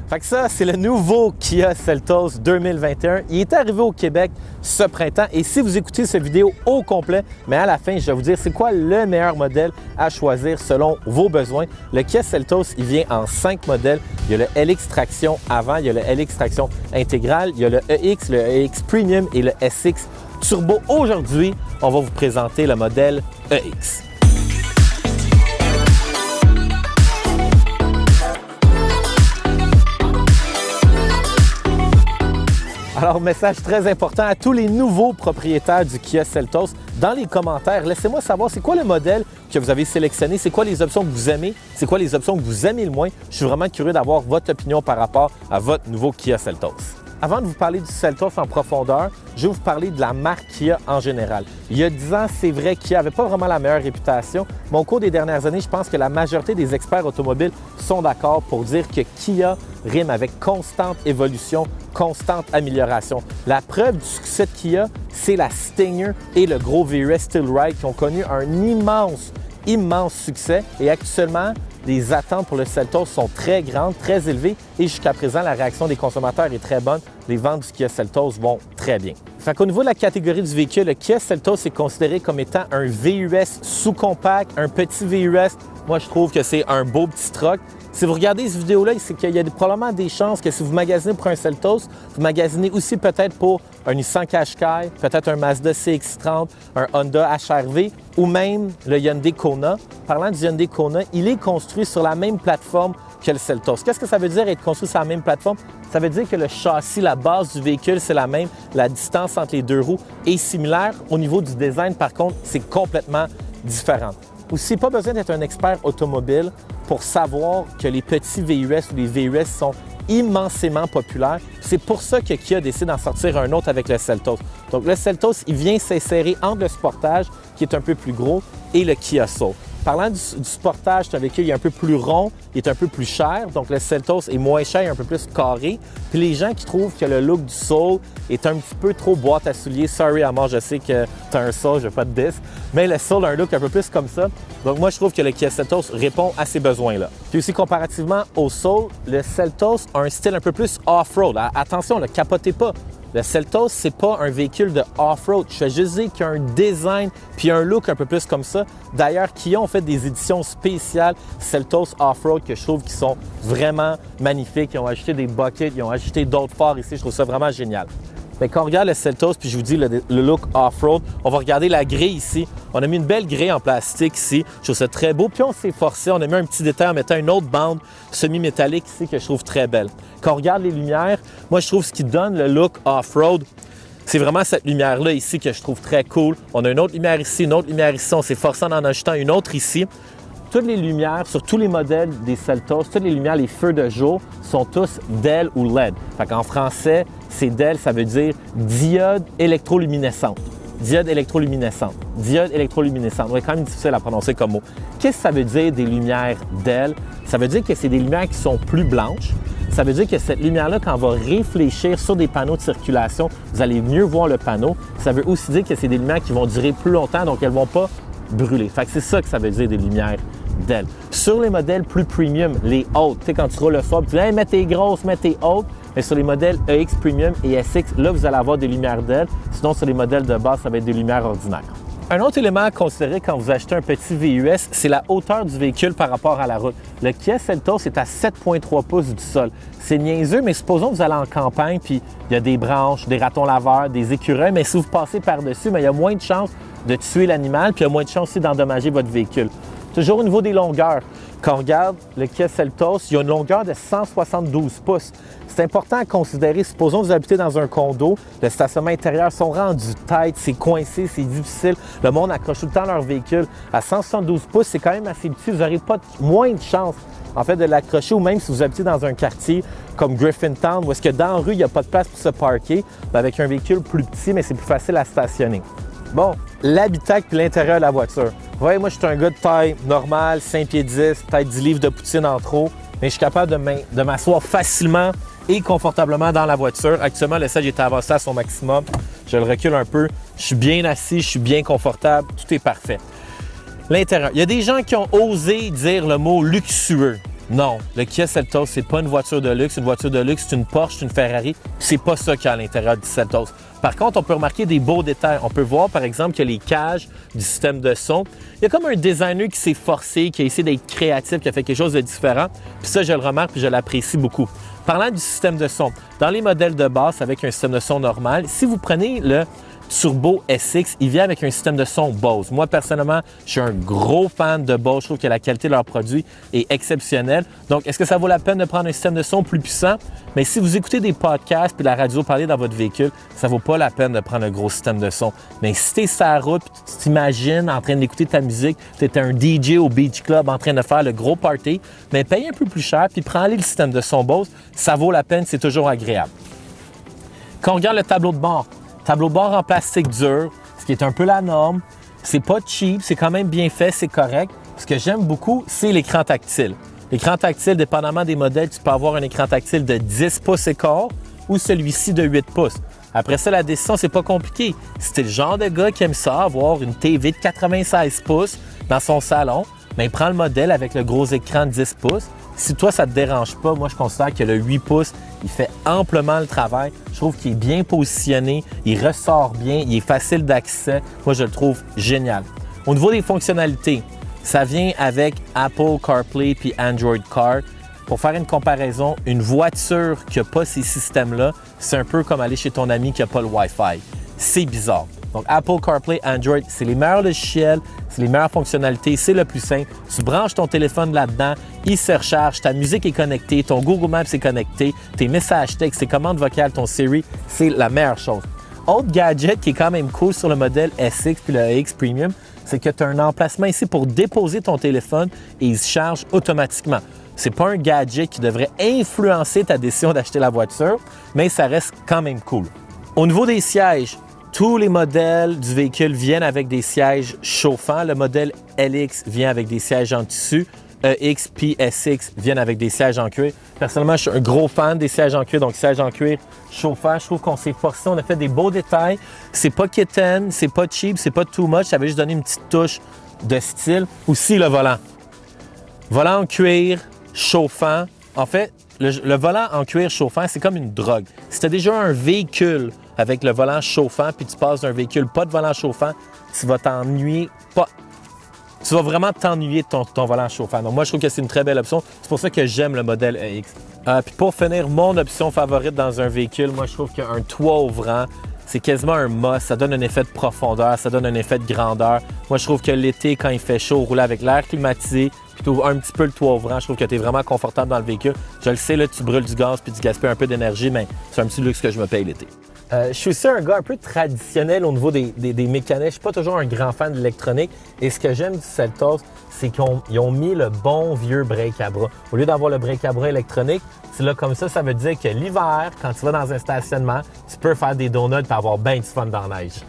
Fait que ça, c'est le nouveau Kia Seltos 2021. Il est arrivé au Québec ce printemps et si vous écoutez cette vidéo au complet, mais à la fin, je vais vous dire c'est quoi le meilleur modèle à choisir selon vos besoins. Le Kia Seltos, il vient en 5 modèles. Il y a le LX Traction avant, il y a le LX Traction intégrale, il y a le EX, le EX Premium et le SX Turbo. Aujourd'hui, on va vous présenter le modèle EX. Alors, message très important à tous les nouveaux propriétaires du Kia Seltos. Dans les commentaires, laissez-moi savoir c'est quoi le modèle que vous avez sélectionné, c'est quoi les options que vous aimez, c'est quoi les options que vous aimez le moins. Je suis vraiment curieux d'avoir votre opinion par rapport à votre nouveau Kia Seltos. Avant de vous parler du Seltos en profondeur, je vais vous parler de la marque Kia en général. Il y a 10 ans, c'est vrai, Kia n'avait pas vraiment la meilleure réputation, mais au cours des dernières années, je pense que la majorité des experts automobiles sont d'accord pour dire que Kia rime avec constante évolution, constante amélioration. La preuve du succès de Kia, c'est la Stinger et le gros VUS Still Ride qui ont connu un immense succès et actuellement, les attentes pour le Seltos sont très grandes, très élevées et jusqu'à présent, la réaction des consommateurs est très bonne. Les ventes du Kia Seltos vont très bien. Fait qu'au niveau de la catégorie du véhicule, le Kia Seltos est considéré comme étant un VUS sous-compact, un petit VUS. Moi, je trouve que c'est un beau petit truck. Si vous regardez cette vidéo-là, c'est qu'il y a probablement des chances que si vous magasinez pour un Seltos, vous magasinez aussi peut-être pour un Nissan Qashqai, peut-être un Mazda CX-30, un Honda HR-V ou même le Hyundai Kona. Parlant du Hyundai Kona, il est construit sur la même plateforme que le Seltos. Qu'est-ce que ça veut dire être construit sur la même plateforme? Ça veut dire que le châssis, la base du véhicule, c'est la même. La distance entre les deux roues est similaire. Au niveau du design, par contre, c'est complètement différent. Aussi, pas besoin d'être un expert automobile pour savoir que les petits VUS ou les VUS sont immensément populaires. C'est pour ça que Kia décide d'en sortir un autre avec le Seltos. Donc, le Seltos, il vient s'insérer entre le Sportage, qui est un peu plus gros, et le Kia Soul. Parlant du Sportage, c'est un véhicule qui est un peu plus rond, il est un peu plus cher. Donc, le Seltos est moins cher, un peu plus carré. Puis les gens qui trouvent que le look du Soul est un petit peu trop boîte à souliers. Sorry, Amar, je sais que tu as un Soul, je veux pas de diss. Mais le Soul a un look un peu plus comme ça. Donc, moi, je trouve que le Kia Seltos répond à ces besoins-là. Puis aussi, comparativement au Soul, le Seltos a un style un peu plus off-road. Attention, ne capotez pas. Le Seltos, c'est pas un véhicule de off-road. Je fais juste dire qu'il y a un design puis un look un peu plus comme ça. D'ailleurs, Kia ont fait des éditions spéciales Seltos off-road que je trouve qui sont vraiment magnifiques. Ils ont ajouté des buckets, ils ont ajouté d'autres phares ici. Je trouve ça vraiment génial. Mais quand on regarde le Seltos, puis je vous dis le look off-road, on va regarder la grille ici. On a mis une belle grille en plastique ici. Je trouve ça très beau. Puis on s'est forcé, on a mis un petit détail en mettant une autre bande semi-métallique ici que je trouve très belle. Quand on regarde les lumières, moi je trouve ce qui donne le look off-road, c'est vraiment cette lumière-là ici que je trouve très cool. On a une autre lumière ici, une autre lumière ici. On s'est forcé en ajoutant une autre ici. Toutes les lumières sur tous les modèles des Seltos, toutes les lumières, les feux de jour sont tous DEL ou LED. Fait qu'en français, c'est DEL, ça veut dire diode électroluminescente. Diode électroluminescente. Diode électroluminescente. C'est quand même difficile à prononcer comme mot. Qu'est-ce que ça veut dire des lumières DEL? Ça veut dire que c'est des lumières qui sont plus blanches. Ça veut dire que cette lumière-là, quand on va réfléchir sur des panneaux de circulation, vous allez mieux voir le panneau. Ça veut aussi dire que c'est des lumières qui vont durer plus longtemps, donc elles ne vont pas brûler. Fait que c'est ça que ça veut dire des lumières DEL. Sur les modèles plus premium, les hautes, tu sais, quand tu roules le soir, tu dis hey, mets tes grosses, mets tes hautes. Mais sur les modèles EX Premium et SX, là, vous allez avoir des lumières DEL. Sinon, sur les modèles de base, ça va être des lumières ordinaires. Un autre élément à considérer quand vous achetez un petit VUS, c'est la hauteur du véhicule par rapport à la route. Le Kia Seltos est à 7,3 pouces du sol. C'est niaiseux, mais supposons que vous allez en campagne, puis il y a des branches, des ratons laveurs, des écureuils, mais si vous passez par-dessus, il y a moins de chances de tuer l'animal, puis il y a moins de chances aussi d'endommager votre véhicule. Toujours au niveau des longueurs, quand on regarde le Kia Seltos, il y a une longueur de 172 pouces. C'est important à considérer. Supposons que vous habitez dans un condo, le stationnement intérieur sont rendus tête, c'est coincé, c'est difficile. Le monde accroche tout le temps leur véhicule. À 172 pouces, c'est quand même assez petit. Vous n'aurez pas moins de chance en fait de l'accrocher, ou même si vous habitez dans un quartier comme Griffintown, où est-ce que dans la rue, il n'y a pas de place pour se parker, avec un véhicule plus petit, mais c'est plus facile à stationner. Bon, l'habitacle puis l'intérieur de la voiture. Vous voyez, moi, je suis un gars de taille normale, 5 pieds 10, peut-être 10 livres de poutine en trop, mais je suis capable de m'asseoir facilement et confortablement dans la voiture. Actuellement, le siège est avancé à son maximum. Je le recule un peu. Je suis bien assis, je suis bien confortable. Tout est parfait. L'intérieur. Il y a des gens qui ont osé dire le mot luxueux. Non, le Kia Seltos, c'est pas une voiture de luxe. Une voiture de luxe, c'est une Porsche, c'est une Ferrari. C'est pas ça qu'il y a à l'intérieur du Seltos. Par contre, on peut remarquer des beaux détails. On peut voir, par exemple, que les cages du système de son, il y a comme un designer qui s'est forcé, qui a essayé d'être créatif, qui a fait quelque chose de différent. Puis ça, je le remarque puis je l'apprécie beaucoup. Parlant du système de son, dans les modèles de base avec un système de son normal, si vous prenez le Turbo SX, il vient avec un système de son Bose. Moi, personnellement, je suis un gros fan de Bose. Je trouve que la qualité de leurs produits est exceptionnelle. Donc, est-ce que ça vaut la peine de prendre un système de son plus puissant? Mais si vous écoutez des podcasts puis la radio parler dans votre véhicule, ça vaut pas la peine de prendre un gros système de son. Mais si tu es sur la route puis tu t'imagines en train d'écouter ta musique, tu es un DJ au Beach Club en train de faire le gros party, mais paye un peu plus cher puis prends-les le système de son Bose. Ça vaut la peine, c'est toujours agréable. Quand on regarde le tableau de bord en plastique dur, ce qui est un peu la norme. C'est pas cheap, c'est quand même bien fait, c'est correct. Ce que j'aime beaucoup, c'est l'écran tactile. L'écran tactile, dépendamment des modèles, tu peux avoir un écran tactile de 10 pouces et quart ou celui-ci de 8 pouces. Après ça, la décision, c'est pas compliqué. Si t'es le genre de gars qui aime ça, avoir une TV de 96 pouces dans son salon, bien, prends le modèle avec le gros écran de 10 pouces. Si toi, ça ne te dérange pas, moi, je considère que le 8 pouces, il fait amplement le travail. Je trouve qu'il est bien positionné, il ressort bien, il est facile d'accès. Moi, je le trouve génial. Au niveau des fonctionnalités, ça vient avec Apple CarPlay puis Android Car. Pour faire une comparaison, une voiture qui n'a pas ces systèmes-là, c'est un peu comme aller chez ton ami qui n'a pas le Wi-Fi. C'est bizarre. Donc, Apple CarPlay, Android, c'est les meilleurs logiciels, c'est les meilleures fonctionnalités, c'est le plus simple. Tu branches ton téléphone là-dedans, il se recharge, ta musique est connectée, ton Google Maps est connecté, tes messages textes, tes commandes vocales, ton Siri, c'est la meilleure chose. Autre gadget qui est quand même cool sur le modèle SX puis le X Premium, c'est que tu as un emplacement ici pour déposer ton téléphone et il se charge automatiquement. C'est pas un gadget qui devrait influencer ta décision d'acheter la voiture, mais ça reste quand même cool. Au niveau des sièges, tous les modèles du véhicule viennent avec des sièges chauffants. Le modèle LX vient avec des sièges en tissu. EX puis SX viennent avec des sièges en cuir. Personnellement, je suis un gros fan des sièges en cuir, donc sièges en cuir chauffants. Je trouve qu'on s'est forcé, on a fait des beaux détails. C'est pas kitten, c'est pas cheap, c'est pas too much. Ça avait juste donné une petite touche de style. Aussi le volant. Volant en cuir chauffant. En fait, le volant en cuir chauffant, c'est comme une drogue. Si tu as déjà un véhicule avec le volant chauffant, puis tu passes d'un véhicule pas de volant chauffant, tu vas t'ennuyer pas. Tu vas vraiment t'ennuyer de ton volant chauffant. Donc moi, je trouve que c'est une très belle option. C'est pour ça que j'aime le modèle EX. Puis pour finir, mon option favorite dans un véhicule, moi, je trouve qu'un toit ouvrant, c'est quasiment un must. Ça donne un effet de profondeur, ça donne un effet de grandeur. Moi, je trouve que l'été, quand il fait chaud, rouler avec l'air climatisé, puis tu ouvres un petit peu le toit ouvrant, je trouve que tu es vraiment confortable dans le véhicule. Je le sais, là, tu brûles du gaz puis tu gaspilles un peu d'énergie, mais c'est un petit luxe que je me paye l'été. Je suis aussi un gars un peu traditionnel au niveau des mécaniques. Je ne suis pas toujours un grand fan de l'électronique. Et ce que j'aime du Seltos, c'est qu'ils ont mis le bon vieux break à bras. Au lieu d'avoir le break à bras électronique, c'est là comme ça veut dire que l'hiver, quand tu vas dans un stationnement, tu peux faire des donuts et avoir bien du fun dans la neige.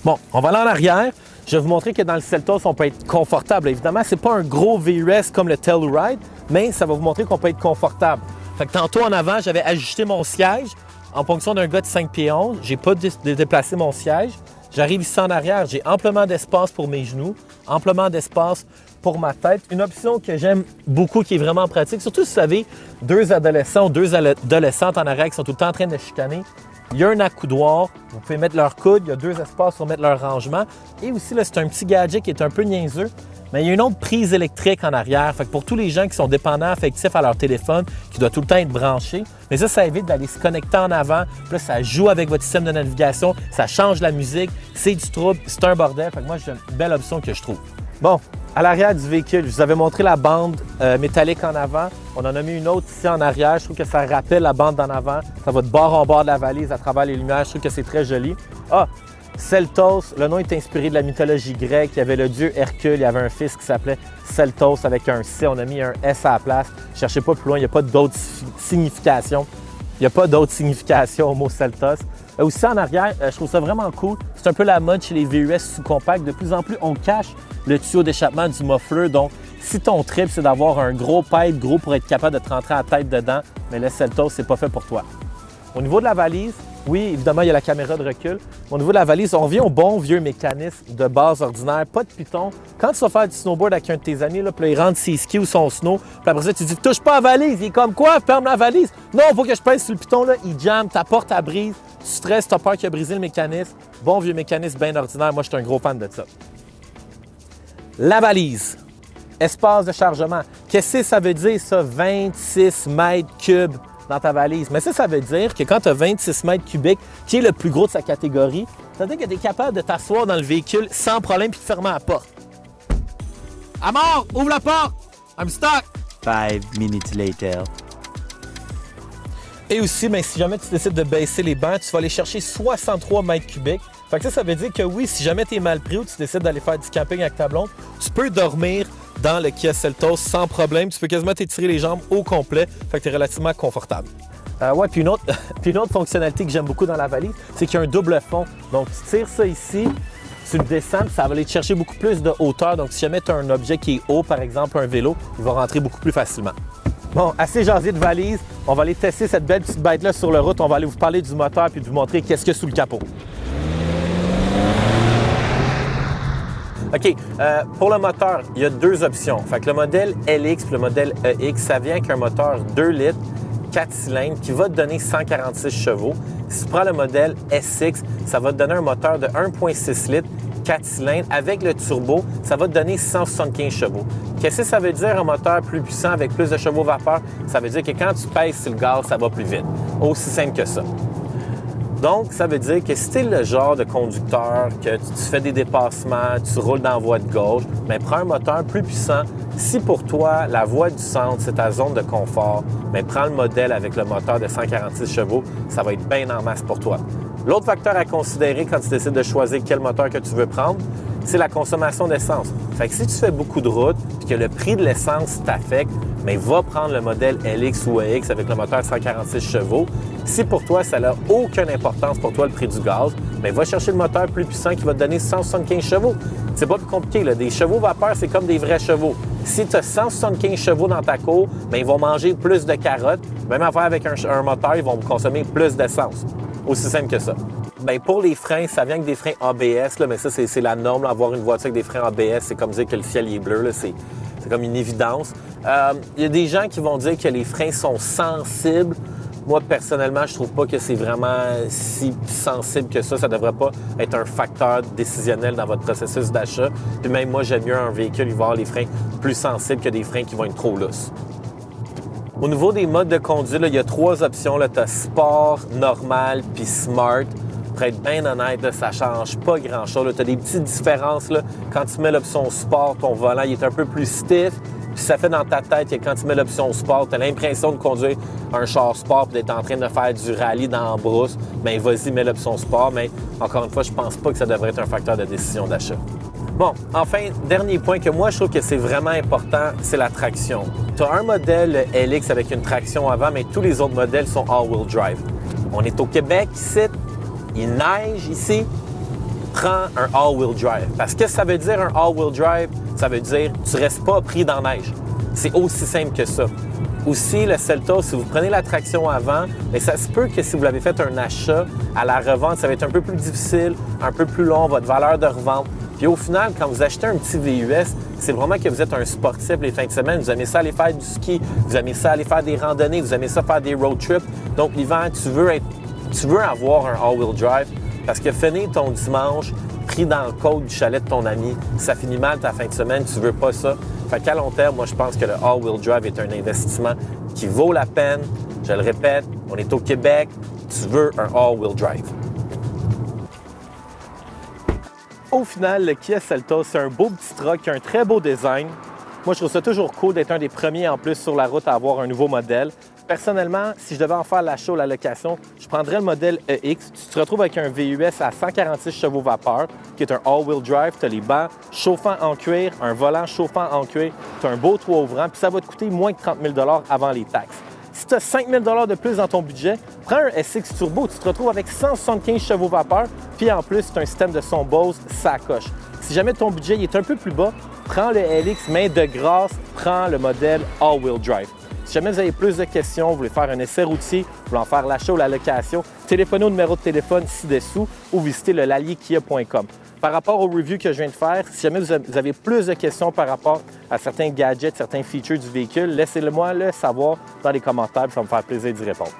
Bon, on va aller en arrière. Je vais vous montrer que dans le Seltos, on peut être confortable. Évidemment, ce n'est pas un gros V-Rest comme le Telluride, mais ça va vous montrer qu'on peut être confortable. Fait que tantôt en avant, j'avais ajusté mon siège. En fonction d'un gars de 5 pieds 11, je n'ai pas déplacé mon siège. J'arrive ici en arrière, j'ai amplement d'espace pour mes genoux, amplement d'espace pour ma tête. Une option que j'aime beaucoup, qui est vraiment pratique, surtout si vous avez deux adolescents ou deux adolescentes en arrière qui sont tout le temps en train de chicaner. Il y a un accoudoir, vous pouvez mettre leur coude, il y a deux espaces pour mettre leur rangement. Et aussi, là, c'est un petit gadget qui est un peu niaiseux, mais il y a une autre prise électrique en arrière. Fait que pour tous les gens qui sont dépendants affectifs à leur téléphone, qui doit tout le temps être branché, mais ça évite d'aller se connecter en avant. Puis là, ça joue avec votre système de navigation, ça change la musique, c'est du trouble, c'est un bordel. Fait que moi, c'est une belle option que je trouve. Bon, à l'arrière du véhicule, je vous avais montré la bande métallique en avant. On en a mis une autre ici en arrière. Je trouve que ça rappelle la bande d'en avant. Ça va de bord en bord de la valise à travers les lumières. Je trouve que c'est très joli. Ah! Seltos, le nom est inspiré de la mythologie grecque. Il y avait le dieu Hercule, il y avait un fils qui s'appelait Seltos avec un C. On a mis un S à la place. Ne cherchez pas plus loin, il n'y a pas d'autres significations. Il n'y a pas d'autre signification au mot Seltos. Aussi en arrière, je trouve ça vraiment cool. C'est un peu la mode chez les VUS sous-compacts. De plus en plus, on cache le tuyau d'échappement du muffler. Donc, si ton trip, c'est d'avoir un gros pipe gros pour être capable de te rentrer la tête dedans, mais le Seltos, c'est pas fait pour toi. Au niveau de la valise, Oui, évidemment, il y a la caméra de recul. Au niveau de la valise, on revient au bon vieux mécanisme de base ordinaire, pas de piton. Quand tu vas faire du snowboard avec un de tes amis, là, puis là, il rentre ses skis ou son snow, puis après ça, tu dis « touche pas à la valise ». Il est comme « quoi? Ferme la valise ». Non, il faut que je pèse sur le piton, là. Il jamme, ta porte à brise, tu stresses, tu as peur qu'il a brisé le mécanisme. Bon vieux mécanisme bien ordinaire. Moi, je suis un gros fan de ça. La valise. Espace de chargement. Qu'est-ce que ça veut dire, ça? 26 mètres cubes dans ta valise. Mais ça veut dire que quand tu as 26 mètres cubiques, qui est le plus gros de sa catégorie, ça veut dire que tu es capable de t'asseoir dans le véhicule sans problème puis de fermer la porte. À mort! Ouvre la porte! I'm stuck! 5 minutes later. Et aussi, bien, si jamais tu décides de baisser les bancs, tu vas aller chercher 63 mètres cubiques. Fait que ça veut dire que oui, si jamais tu es mal pris ou tu décides d'aller faire du camping avec ta blonde, tu peux dormir dans le Kia Seltos sans problème. Tu peux quasiment t'étirer les jambes au complet. Fait que tu es relativement confortable. Ouais, puis une autre fonctionnalité que j'aime beaucoup dans la valise, c'est qu'il y a un double fond. Donc, tu tires ça ici, tu le descends, ça va aller te chercher beaucoup plus de hauteur. Donc, si jamais tu as un objet qui est haut, par exemple un vélo, il va rentrer beaucoup plus facilement. Bon, assez jasé de valise. On va aller tester cette belle petite bête-là sur la route. On va aller vous parler du moteur puis vous montrer qu'est-ce qu'il y a sous le capot. OK, pour le moteur, il y a deux options. Fait que le modèle LX et le modèle EX, ça vient avec un moteur 2 litres, 4 cylindres qui va te donner 146 chevaux. Si tu prends le modèle SX, ça va te donner un moteur de 1,6 litres, 4 cylindres. Avec le turbo, ça va te donner 175 chevaux. Qu'est-ce que ça veut dire un moteur plus puissant avec plus de chevaux vapeur? Ça veut dire que quand tu pèses sur le gaz, ça va plus vite. Aussi simple que ça. Donc, ça veut dire que si tu es le genre de conducteur, que tu fais des dépassements, tu roules dans la voie de gauche, bien, prends un moteur plus puissant. Si pour toi, la voie du centre, c'est ta zone de confort, bien, prends le modèle avec le moteur de 146 chevaux, ça va être bien en masse pour toi. L'autre facteur à considérer quand tu décides de choisir quel moteur que tu veux prendre, c'est la consommation d'essence. Fait que si tu fais beaucoup de route et que le prix de l'essence t'affecte, bien, va prendre le modèle LX ou EX avec le moteur 146 chevaux. Si pour toi, ça n'a aucune importance pour toi le prix du gaz, bien, va chercher le moteur plus puissant qui va te donner 175 chevaux. C'est pas plus compliqué, là. Des chevaux vapeur, c'est comme des vrais chevaux. Si tu as 175 chevaux dans ta cour, bien, ils vont manger plus de carottes. Même affaire avec un moteur, ils vont consommer plus d'essence. Aussi simple que ça. Bien, pour les freins, ça vient avec des freins ABS, là, mais ça, c'est la norme. Là, avoir une voiture avec des freins ABS, c'est comme dire que le ciel est bleu. C'est comme une évidence. Il y a des gens qui vont dire que les freins sont sensibles. Moi, personnellement, je trouve pas que c'est vraiment si sensible que ça. Ça devrait pas être un facteur décisionnel dans votre processus d'achat. Puis même moi, j'aime mieux un véhicule qui va avoir les freins plus sensibles que des freins qui vont être trop lousses. Au niveau des modes de conduite, là, il y a 3 options. Tu as Sport, Normal puis Smart. Pour être bien honnête, là, ça change pas grand-chose. Tu as des petites différences. Là. Quand tu mets l'option Sport, ton volant il est un peu plus stiff. Puis ça fait dans ta tête que quand tu mets l'option Sport, tu as l'impression de conduire un char sport et d'être en train de faire du rallye dans la brousse. Bien, vas-y, mets l'option Sport. Mais encore une fois, je pense pas que ça devrait être un facteur de décision d'achat. Bon, enfin, dernier point que moi, je trouve que c'est vraiment important, c'est la traction. Tu as un modèle LX avec une traction avant, mais tous les autres modèles sont all-wheel drive. On est au Québec, ici, il neige ici, prends un all-wheel drive. Parce que ça veut dire un all-wheel drive, ça veut dire tu ne restes pas pris dans la neige. C'est aussi simple que ça. Aussi, le Seltos, si vous prenez la traction avant, bien, ça se peut que si vous l'avez fait un achat, à la revente, ça va être un peu plus difficile, un peu plus long, votre valeur de revente. Puis au final, quand vous achetez un petit VUS, c'est vraiment que vous êtes un sportif les fins de semaine. Vous aimez ça aller faire du ski, vous aimez ça aller faire des randonnées, vous aimez ça faire des road trips. Donc l'hiver, tu veux avoir un all-wheel drive parce que finir ton dimanche pris dans le côte du chalet de ton ami, ça finit mal ta fin de semaine, tu veux pas ça. Fait qu'à long terme, moi je pense que le all-wheel drive est un investissement qui vaut la peine. Je le répète, on est au Québec, tu veux un all-wheel drive. Au final, le Kia Seltos, c'est un beau petit truck qui a un très beau design. Moi, je trouve ça toujours cool d'être un des premiers en plus sur la route à avoir un nouveau modèle. Personnellement, si je devais en faire l'achat ou la location, je prendrais le modèle EX. Tu te retrouves avec un VUS à 146 chevaux vapeur, qui est un all-wheel drive. Tu as les bancs chauffants en cuir, un volant chauffant en cuir, tu as un beau toit ouvrant, puis ça va te coûter moins de 30 000 $ avant les taxes. Si tu as 5 000 $ de plus dans ton budget, prends un SX Turbo, tu te retrouves avec 175 chevaux vapeur, puis en plus, tu as un système de son Bose, ça coche. Si jamais ton budget est un peu plus bas, prends le LX, mais de grâce, prends le modèle all-wheel drive. Si jamais vous avez plus de questions, vous voulez faire un essai routier, vous voulez en faire l'achat ou la location, téléphonez au numéro de téléphone ci-dessous ou visitez le lalierkia.com. Par rapport au review que je viens de faire, si jamais vous avez plus de questions par rapport à certains gadgets, certains features du véhicule, laissez-le moi le savoir dans les commentaires, ça va me faire plaisir d'y répondre.